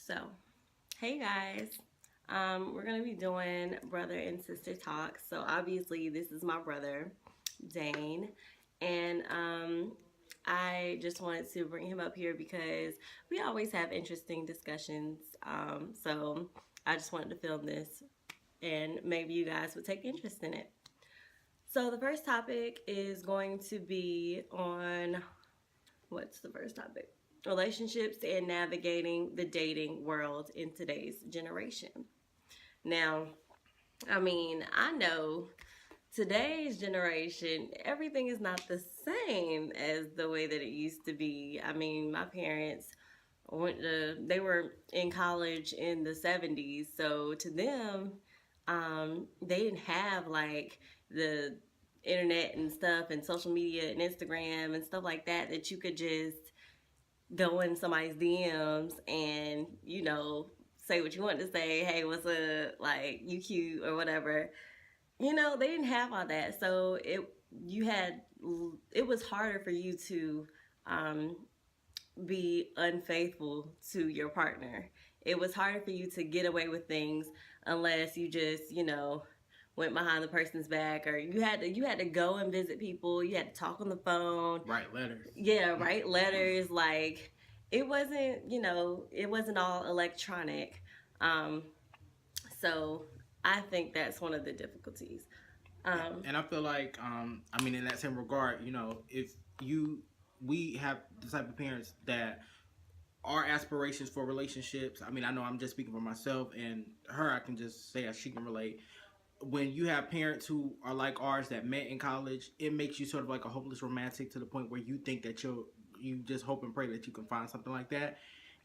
So, hey guys. We're gonna be doing brother and sister talk. So obviously, this is my brother, Dane, and I just wanted to bring him up here because we always have interesting discussions. So I just wanted to film this, and maybe you guys would take interest in it. So the first topic is going to be on what's the first topic? Relationships and navigating the dating world in today's generation. Now, I know today's generation, everything is not the same as the way that it used to be. My parents they were in college in the 70s, so to them, they didn't have like the internet and stuff and social media and Instagram and stuff like that that you could just go in somebody's DMs and, say what you want to say. Hey, what's up? Like, you cute or whatever. They didn't have all that. So it was harder for you to be unfaithful to your partner. It was harder for you to get away with things unless you just, went behind the person's back, or you had to go and visit people. You had to talk on the phone, write letters. Yeah, write letters. Like, it wasn't all electronic. Um, so I think that's one of the difficulties. And I feel like, in that same regard, if we have the type of parents that our aspirations for relationships. I know I'm just speaking for myself and her. I can just say as she can relate. When you have parents who are like ours that met in college, it makes you sort of like a hopeless romantic to the point where you think that you just hope and pray that you can find something like that.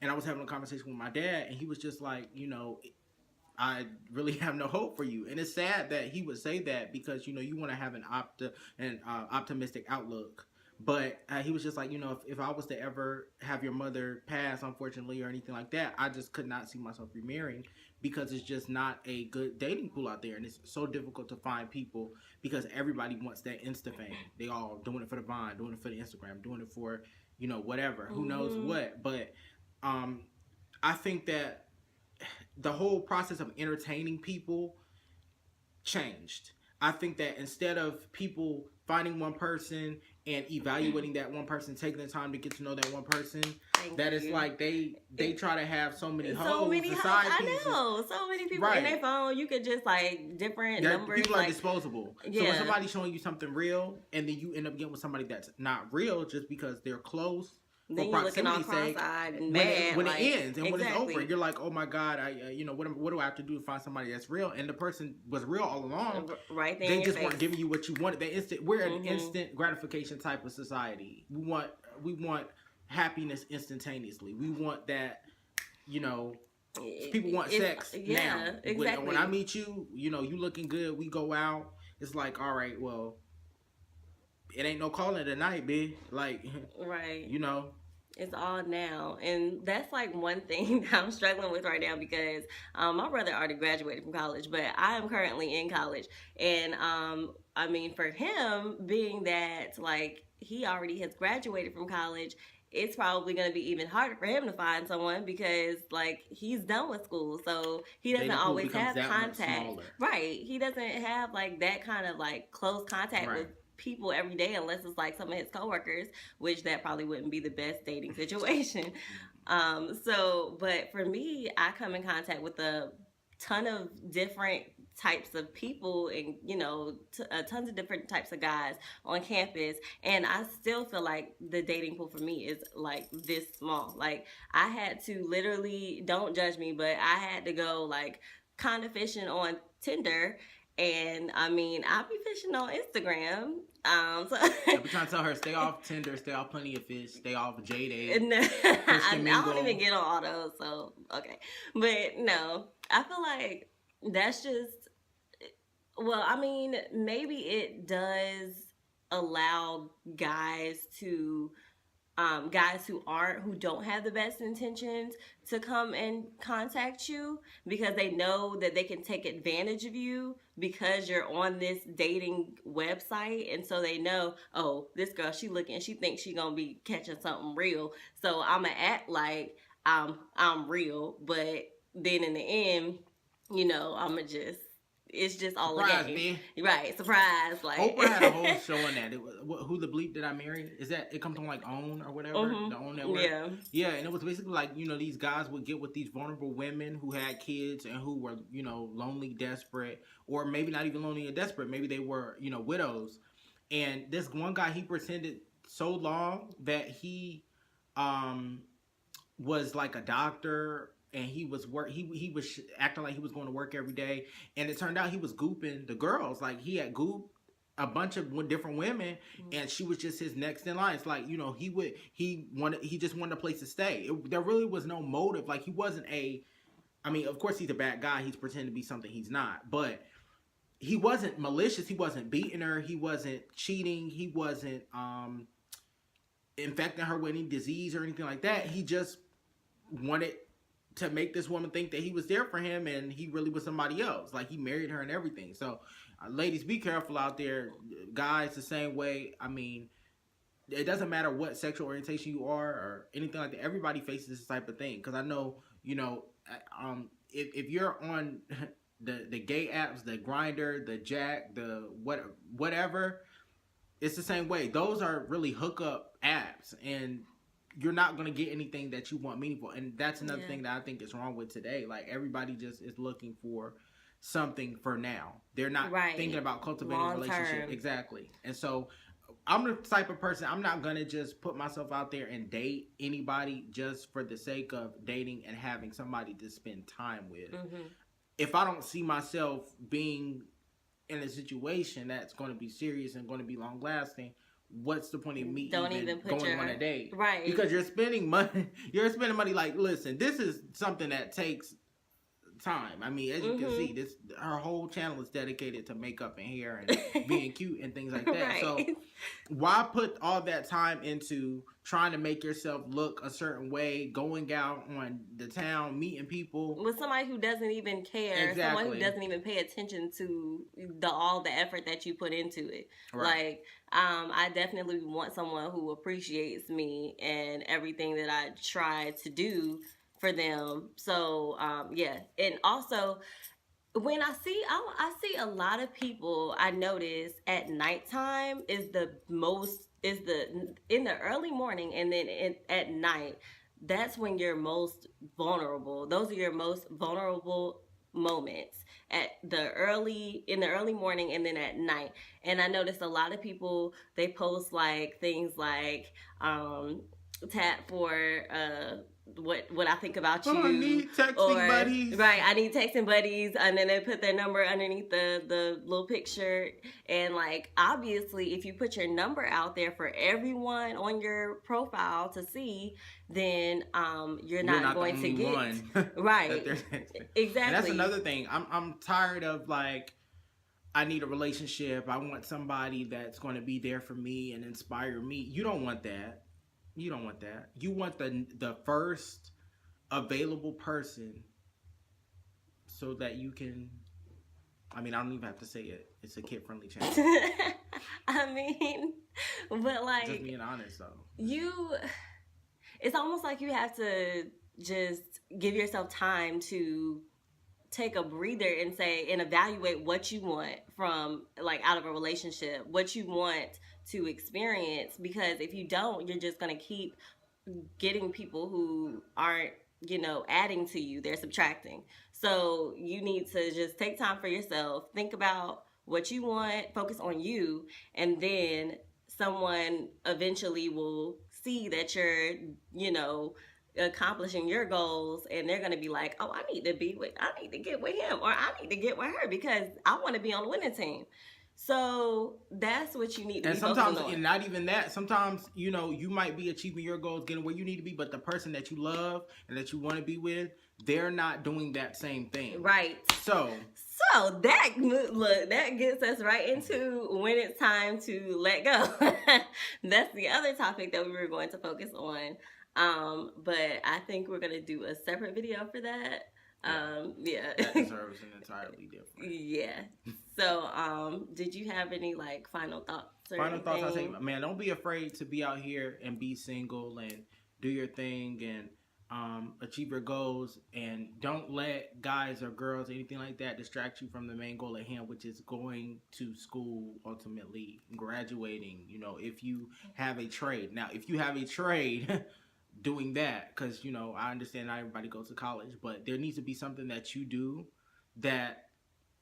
And I was having a conversation with my dad, and he was just like, I really have no hope for you. And it's sad that he would say that because, you want to have an optimistic outlook. But he was just like, if I was to ever have your mother pass, unfortunately, or anything like that, I just could not see myself remarrying because it's just not a good dating pool out there. And it's so difficult to find people because everybody wants that Insta fame. They all doing it for the Vine, doing it for the Instagram, doing it for, whatever, who knows what. But I think that the whole process of entertaining people changed. I think that instead of people finding one person and evaluating that one person, taking the time to get to know that one person, it's like they try to have so many hoes and side pieces. I know, so many people in their phone. You could just like different numbers. People are disposable. Yeah. So when somebody's showing you something real, and then you end up getting with somebody that's not real just because they're close. Then you're looking all cross-eyed and mad. When it ends and when it's over, you're like, oh my God, what do I have to do to find somebody that's real? And the person was real all along. Right there. They just weren't giving you what you wanted. We're an instant gratification type of society. We want happiness instantaneously. We want that, people want sex now. Exactly. When I meet you, you looking good, we go out. It's like, all right, well, it ain't no calling tonight, bitch. Like, right. It's all now. And that's like one thing that I'm struggling with right now because my brother already graduated from college, but I am currently in college. And for him, being that like he already has graduated from college, it's probably going to be even harder for him to find someone because like he's done with school. So he doesn't always have contact. Right. He doesn't have like that kind of like close contact with people every day unless it's like some of his coworkers, which that probably wouldn't be the best dating situation. But for me, I come in contact with a ton of different types of people and tons of different types of guys on campus, and I still feel like the dating pool for me is like this small. Like I had to literally, don't judge me, but I had to go like kind of fishing on Tinder. And I'll be fishing on Instagram. I'll be trying to tell her, stay off Tinder, stay off Plenty of Fish, stay off J-Day. No, I don't even get on all those, so okay. But no, I feel like that's just, maybe it does allow guys who don't have the best intentions to come and contact you because they know that they can take advantage of you because you're on this dating website. And so they know, oh, this girl, she thinks she gonna be catching something real. So I'm gonna act like I'm real, but then in the end, I'ma just it's just all a Surprise, game, man. right? Surprise, like. Oprah had a whole show on that. Who the bleep did I marry? Is that it comes on like OWN or whatever, the OWN network? Yeah. Yeah, and it was basically like these guys would get with these vulnerable women who had kids and who were lonely, desperate, or maybe not even lonely and desperate. Maybe they were widows. And this one guy, he pretended so long that he um was like a doctor, and he was he was acting like he was going to work every day, and it turned out he was gooping the girls. Like he had gooped a bunch of different women, and she was just his next in line. It's like he just wanted a place to stay. There really was no motive. Like he wasn't of course he's a bad guy. He's pretending to be something he's not, but he wasn't malicious. He wasn't beating her. He wasn't cheating. He wasn't infecting her with any disease or anything like that. He just wanted to make this woman think that he was there for him, and he really was somebody else. Like he married her and everything. So ladies, be careful out there. Guys, the same way. I mean, it doesn't matter what sexual orientation you are or anything like that. Everybody faces this type of thing. Because I know, if you're on the gay apps, the Grinder, the Jack, the whatever, it's the same way. Those are really hookup apps, and you're not going to get anything that you want meaningful. And that's another thing that I think is wrong with today. Like everybody just is looking for something for now. They're not thinking about cultivating a relationship. Exactly. And so I'm the type of person, I'm not going to just put myself out there and date anybody just for the sake of dating and having somebody to spend time with. If I don't see myself being in a situation that's going to be serious and going to be long lasting, what's the point of me even going on a date? Right. Because you're spending money. You're spending money. Like, listen, this is something that takes time. I mean, as you can see, her whole channel is dedicated to makeup and hair and being cute and things like that. Right. So why put all that time into trying to make yourself look a certain way, going out on the town, meeting people with somebody who doesn't even care, someone who doesn't even pay attention to all the effort that you put into it. Right. Like, I definitely want someone who appreciates me and everything that I try to do for them. So and also when I see a lot of people, I notice at nighttime is in the early morning, and then at night, that's when you're most vulnerable. Those are your most vulnerable moments in the early morning and then at night. And I noticed a lot of people, they post like things like tap for what I think about you. I need texting buddies. Right, I need texting buddies, and then they put their number underneath the little picture. And like, obviously, if you put your number out there for everyone on your profile to see, then you're not going to get one right. Exactly. And that's another thing. I'm tired of like, I need a relationship. I want somebody that's going to be there for me and inspire me. You don't want that. You don't want that. You want the first available person so that you can, I mean, I don't even have to say it. It's a kid-friendly channel. I mean, but like, just being honest though. It's almost like you have to just give yourself time to take a breather and evaluate what you want from, like, out of a relationship, what you want to experience. Because if you don't, you're just going to keep getting people who aren't, adding to you. They're subtracting. So you need to just take time for yourself, think about what you want, focus on you, and then someone eventually will see that you're, accomplishing your goals, and they're going to be like, oh, I need to get with him, or I need to get with her because I want to be on the winning team. So that's what you need to be sometimes, focusing on. And not even that, sometimes, you might be achieving your goals, getting where you need to be, but the person that you love and that you want to be with, they're not doing that same thing. Right. So that gets us right into when it's time to let go. That's the other topic that we were going to focus on. But I think we're going to do a separate video for that. That deserves an entirely different. Yeah. So, did you have any like final thoughts? I say, man, don't be afraid to be out here and be single and do your thing. And achieve your goals, and don't let guys or girls, anything like that, distract you from the main goal at hand, which is going to school, ultimately graduating. You know, if you have a trade. Now, if you have a trade, doing that, because, you know, I understand not everybody goes to college, but there needs to be something that you do that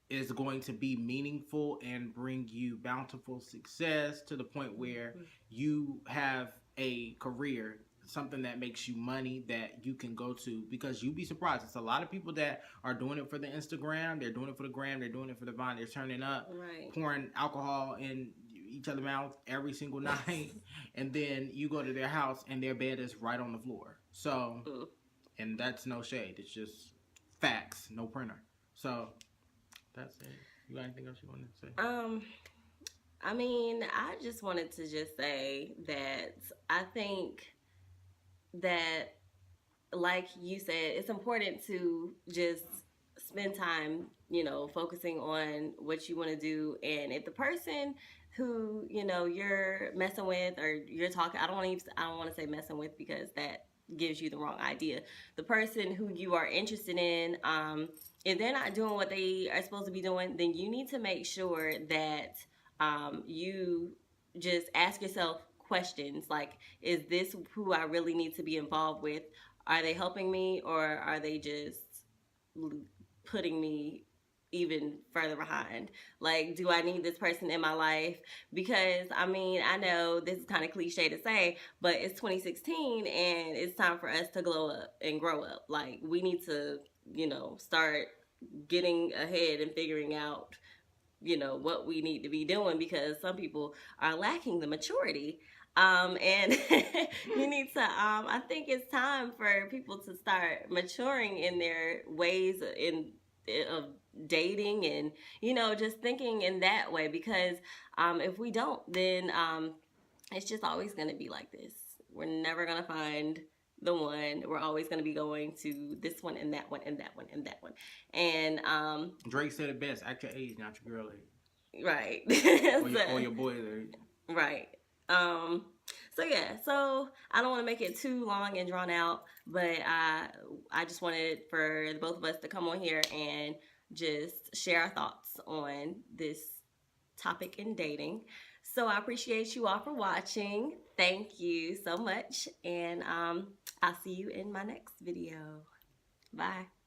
is going to be meaningful and bring you bountiful success to the point where you have a career, something that makes you money that you can go to, because you'd be surprised. It's a lot of people that are doing it for the Instagram, they're doing it for the gram, they're doing it for the Vine, they're turning up, Right. pouring alcohol in each other's mouth every single night, and then you go to their house and their bed is right on the floor. So, and that's no shade, it's just facts, no printer. So that's it. You got anything else you wanted to say? I mean, I just wanted to just say that I think that, like you said, it's important to just spend time, you know, focusing on what you want to do. And if the person who, you know, you're messing with or you're talking, I don't want to say messing with, because that gives you the wrong idea. The person who you are interested in, if they're not doing what they are supposed to be doing, then you need to make sure that you just ask yourself questions like, is this who I really need to be involved with? Are they helping me, or are they just putting me even further behind? Like, do I need this person in my life? Because, I mean, I know this is kind of cliche to say, but it's 2016 and it's time for us to glow up and grow up. Like, we need to, you know, start getting ahead and figuring out, you know, what we need to be doing, because some people are lacking the maturity. And you need to, I think it's time for people to start maturing in their ways of dating, and, you know, just thinking in that way, because if we don't, then it's just always going to be like this. We're never going to find the one. We're always going to be going to this one and that one and that one and that one. And Drake said it best: act your age, not your girl age. Right. Or your boy's age. Right. So yeah, so I don't want to make it too long and drawn out, but I just wanted for the both of us to come on here and just share our thoughts on this topic in dating. So I appreciate you all for watching. Thank you so much, and I'll see you in my next video. Bye.